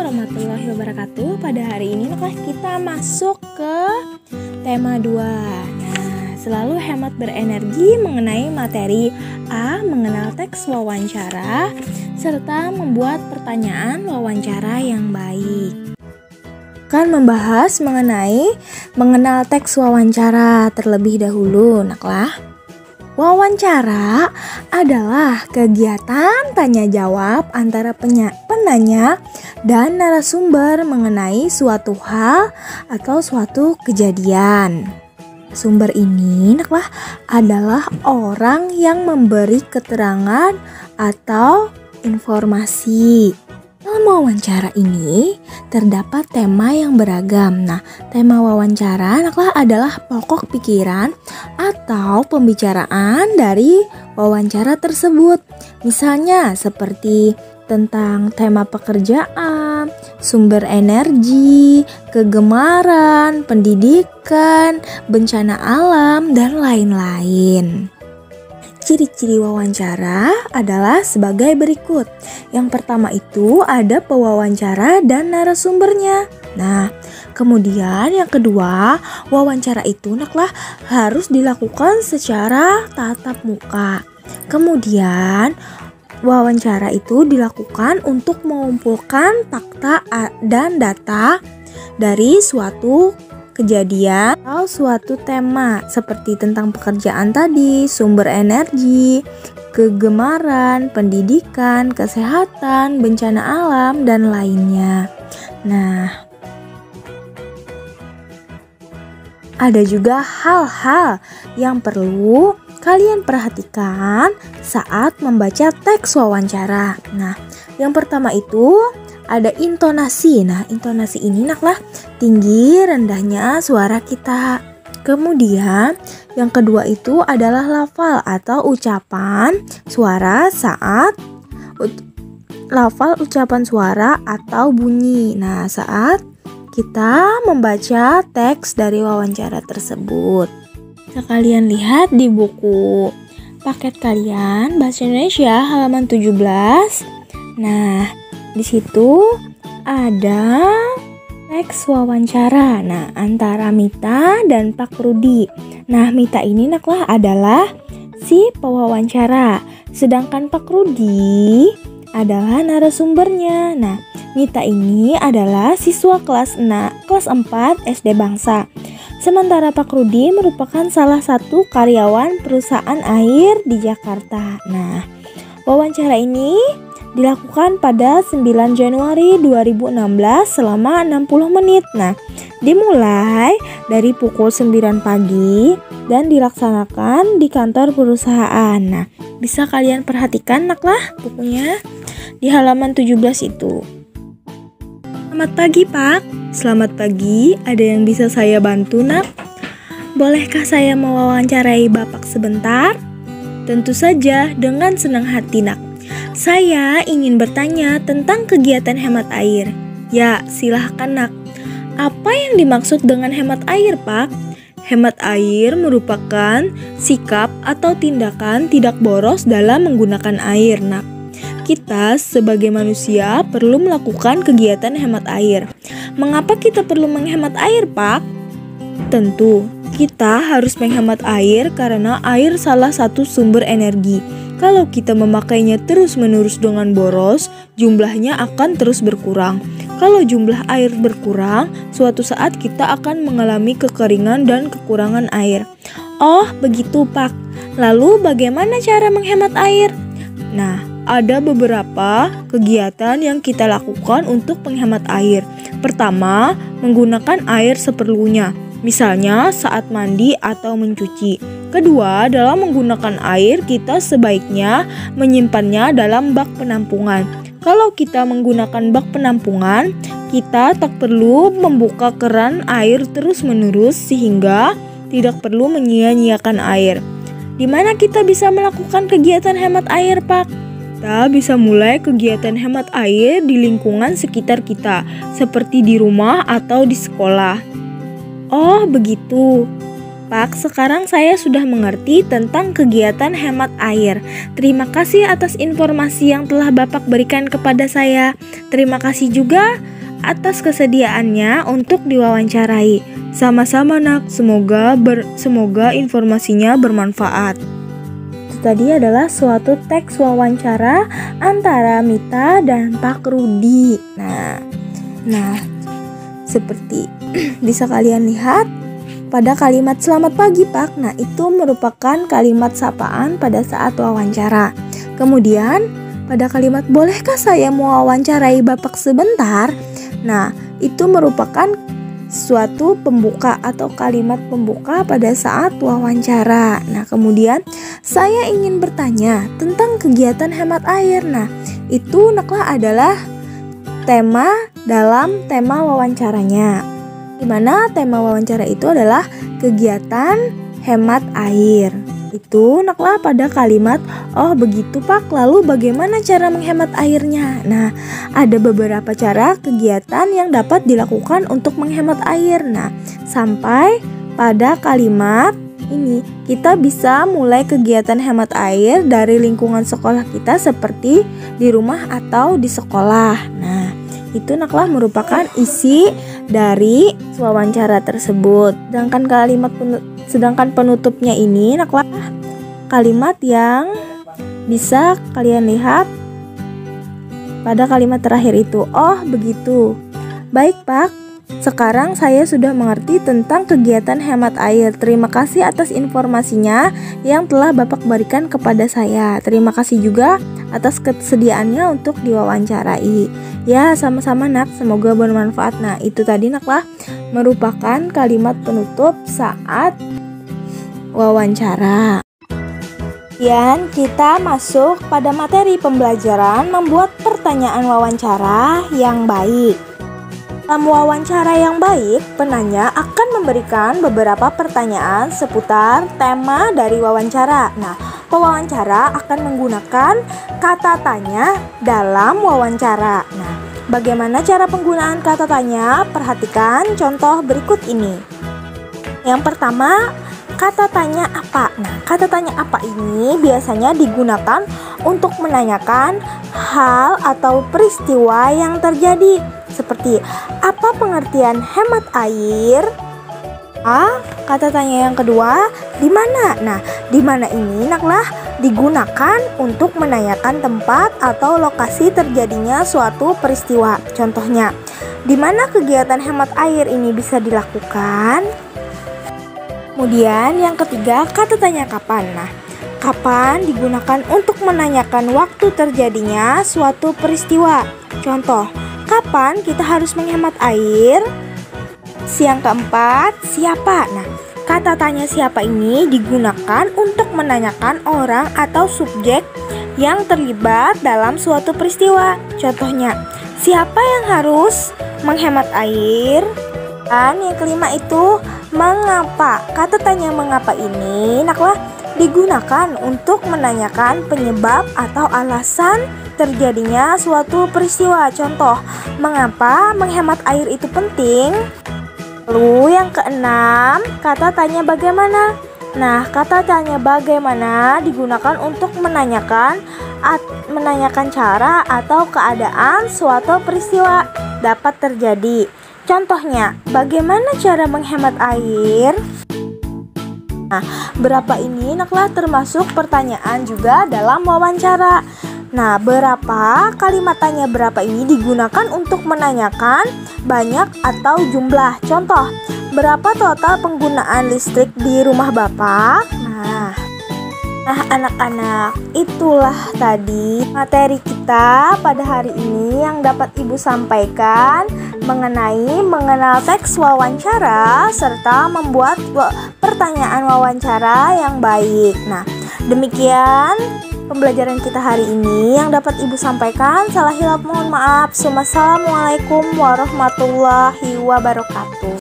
warahmatullahi wabarakatuh. Pada hari ini kita masuk ke tema 2. Nah, selalu hemat berenergi mengenai materi A. Mengenal teks wawancara serta membuat pertanyaan wawancara yang baik. Akan membahas mengenai mengenal teks wawancara terlebih dahulu, Wawancara adalah kegiatan tanya jawab antara penanya dan narasumber mengenai suatu hal atau suatu kejadian. Sumber ini adalah orang yang memberi keterangan atau informasi. Dalam wawancara ini terdapat tema yang beragam. Tema wawancara adalah pokok pikiran atau pembicaraan dari wawancara tersebut. Misalnya seperti tentang tema pekerjaan, sumber energi, kegemaran, pendidikan, bencana alam, dan lain-lain. Ciri-ciri wawancara adalah sebagai berikut. Yang pertama itu ada pewawancara dan narasumbernya. Kemudian yang kedua, wawancara itu harus dilakukan secara tatap muka. Kemudian wawancara itu dilakukan untuk mengumpulkan fakta dan data dari suatu kejadian atau suatu tema seperti tentang pekerjaan tadi, sumber energi, kegemaran, pendidikan, kesehatan, bencana alam, dan lainnya. Ada juga hal-hal yang perlu kalian perhatikan saat membaca teks wawancara. Yang pertama itu ada intonasi. Intonasi ini tinggi rendahnya suara kita. Kemudian yang kedua itu adalah lafal atau ucapan suara saat ucapan suara atau bunyi. Saat kita membaca teks dari wawancara tersebut. Kalian lihat di buku paket kalian Bahasa Indonesia halaman 17. Di situ ada teks wawancara antara Mita dan Pak Rudi. Mita ini adalah si pewawancara, sedangkan Pak Rudi adalah narasumbernya. Mita ini adalah siswa kelas 4 SD Bangsa. Sementara Pak Rudi merupakan salah satu karyawan perusahaan air di Jakarta. Wawancara ini dilakukan pada 9 Januari 2016 selama 60 menit. Dimulai dari pukul 9 pagi dan dilaksanakan di kantor perusahaan. Bisa kalian perhatikan bukunya di halaman 17 itu. Selamat pagi, Pak. Selamat pagi, ada yang bisa saya bantu, Bolehkah saya mewawancarai Bapak sebentar? Tentu saja, dengan senang hati, Saya ingin bertanya tentang kegiatan hemat air. Ya, silahkan, Apa yang dimaksud dengan hemat air, Pak? Hemat air merupakan sikap atau tindakan tidak boros dalam menggunakan air, Kita sebagai manusia perlu melakukan kegiatan hemat air. Mengapa kita perlu menghemat air, Pak? Tentu, kita harus menghemat air karena air salah satu sumber energi. Kalau kita memakainya terus-menerus dengan boros, jumlahnya akan terus berkurang. Kalau jumlah air berkurang, suatu saat kita akan mengalami kekeringan dan kekurangan air. Oh, begitu, Pak. Lalu bagaimana cara menghemat air? Ada beberapa kegiatan yang kita lakukan untuk menghemat air. Pertama, menggunakan air seperlunya, misalnya saat mandi atau mencuci. Kedua, dalam menggunakan air, kita sebaiknya menyimpannya dalam bak penampungan. Kalau kita menggunakan bak penampungan, kita tak perlu membuka keran air terus-menerus sehingga tidak perlu menyia-nyiakan air. Di mana kita bisa melakukan kegiatan hemat air, Pak? Kita bisa mulai kegiatan hemat air di lingkungan sekitar kita, seperti di rumah atau di sekolah. Oh, begitu. Pak, sekarang saya sudah mengerti tentang kegiatan hemat air. Terima kasih atas informasi yang telah Bapak berikan kepada saya. Terima kasih juga atas kesediaannya untuk diwawancarai. Sama-sama nak, semoga informasinya bermanfaat. Itu tadi adalah suatu teks wawancara antara Mita dan Pak Rudi. Nah, seperti bisa kalian lihat pada kalimat selamat pagi Pak. Nah, itu merupakan kalimat sapaan pada saat wawancara. Kemudian pada kalimat bolehkah saya mewawancarai Bapak sebentar? Nah, itu merupakan suatu pembuka atau kalimat pembuka pada saat wawancara. Nah, kemudian saya ingin bertanya tentang kegiatan hemat air. Nah, itu naklah adalah tema dalam tema wawancaranya, di mana tema wawancara itu adalah kegiatan hemat air. Itu naklah pada kalimat oh begitu Pak, lalu bagaimana cara menghemat airnya? Nah, ada beberapa cara kegiatan yang dapat dilakukan untuk menghemat air. Nah, sampai pada kalimat ini kita bisa mulai kegiatan hemat air dari lingkungan sekolah kita seperti di rumah atau di sekolah. Nah, itu naklah merupakan isi dari wawancara tersebut. Sedangkan penutupnya ini naklah kalimat yang bisa kalian lihat pada kalimat terakhir itu. Oh begitu. Baik Pak, sekarang saya sudah mengerti tentang kegiatan hemat air. Terima kasih atas informasinya yang telah Bapak berikan kepada saya. Terima kasih juga atas kesediaannya untuk diwawancarai. Ya, sama-sama nak, semoga bermanfaat. Nah, itu tadi naklah merupakan kalimat penutup saat wawancara. Kemudian kita masuk pada materi pembelajaran membuat pertanyaan wawancara yang baik. Dalam wawancara yang baik, penanya akan memberikan beberapa pertanyaan seputar tema dari wawancara. Nah, pewawancara akan menggunakan kata tanya dalam wawancara. Nah, bagaimana cara penggunaan kata tanya? Perhatikan contoh berikut ini. Yang pertama, kata tanya apa? Nah, kata tanya apa ini biasanya digunakan untuk menanyakan hal atau peristiwa yang terjadi. Seperti, apa pengertian hemat air? Kata tanya yang kedua, di mana? Nah, di mana ini naklah digunakan untuk menanyakan tempat atau lokasi terjadinya suatu peristiwa. Contohnya, di mana kegiatan hemat air ini bisa dilakukan? Kemudian yang ketiga, kata tanya kapan. Nah, kapan digunakan untuk menanyakan waktu terjadinya suatu peristiwa. Contoh, kapan kita harus menghemat air? Yang keempat, siapa? Nah, kata tanya siapa ini digunakan untuk menanyakan orang atau subjek yang terlibat dalam suatu peristiwa. Contohnya, siapa yang harus menghemat air? Dan yang kelima itu mengapa. Kata tanya mengapa ini naklah digunakan untuk menanyakan penyebab atau alasan terjadinya suatu peristiwa. Contoh, mengapa menghemat air itu penting? Lalu yang keenam, kata tanya bagaimana. Nah, kata tanya bagaimana digunakan untuk menanyakan cara atau keadaan suatu peristiwa dapat terjadi. Contohnya, bagaimana cara menghemat air? Nah, berapa ini naklah termasuk pertanyaan juga dalam wawancara. Nah, berapa kalimat tanya berapa ini digunakan untuk menanyakan banyak atau jumlah. Contoh, berapa total penggunaan listrik di rumah Bapak? Nah, anak-anak, itulah tadi materi kita pada hari ini yang dapat Ibu sampaikan mengenai mengenal teks wawancara serta membuat pertanyaan wawancara yang baik. Nah, demikian pembelajaran kita hari ini yang dapat Ibu sampaikan. Salah hilaf mohon maaf. Wassalamualaikum warahmatullahi wabarakatuh.